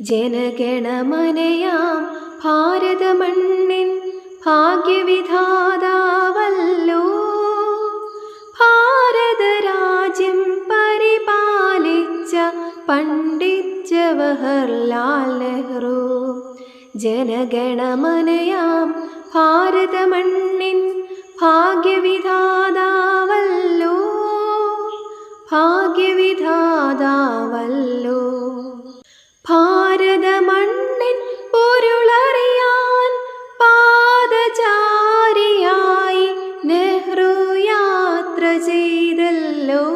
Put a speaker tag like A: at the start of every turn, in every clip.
A: ജനഗണമനയാം ഭാരതമണ്ണിൻ ഭാഗ്യവിധാതാവല്ലോ. ഭാരതരാജ്യം പരിപാലിച്ച പണ്ഡിറ്റ് ജവഹർലാൽ നെഹ്റു. ജനഗണമനയാം ഭാരതമണ്ണിൻ ഭാഗ്യവിധാതാവല്ലോ. ഭാഗ്യവിധാതാവല്ലോ. ഭാരതമണ്ണിൻ പൊരുളറിയാൻ പാദചാരിയായി നെഹ്റു യാത്ര ചെയ്തല്ലോ.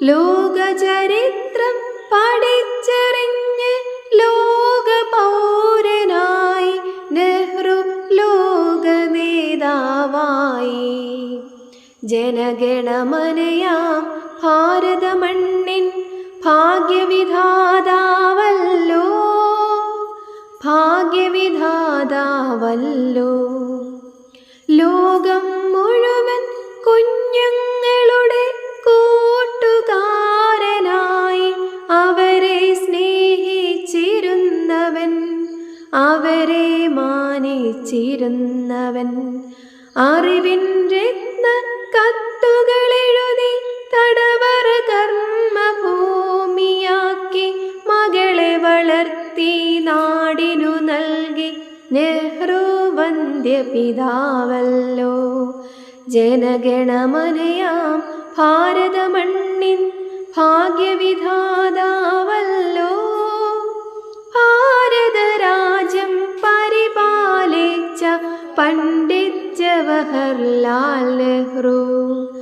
A: ലോകചരിത്രം പഠിച്ചറിഞ്ഞ് ലോകപൗരനായി നെഹ്റു ലോകനേതാവായി. ജനഗണമനയാം ഭാരതമണ്ണിൻ ഭാഗ്യവിധാതാവല്ലോ. ഭാഗ്യവിധാതാവല്ലോ. ലോകം മുഴുവൻ കുഞ്ഞുങ്ങളുടെ കൂട്ടുകാരനായി അവരെ സ്നേഹിച്ചിരുന്നവൻ, അവരെ മാനിച്ചിരുന്നവൻ. അറിവിൻ രത്ന കത്തുകളെഴുതി തടവറ കർമ്മഭൂമിയാക്കി മകളെ വളർത്തി നാടിനു നൽകി നെഹ്റു വന്ദ്യപിതാവല്ലോ. ജനഗണമനയാം ഭാരതമണ്ണിൻ ഭാഗ്യവിധാതാവല്ലോ. ഭാരതരാജ്യം പരിപാലിച്ച പണ്ഡിറ്റ് ജവഹർലാൽ നെഹ്റു.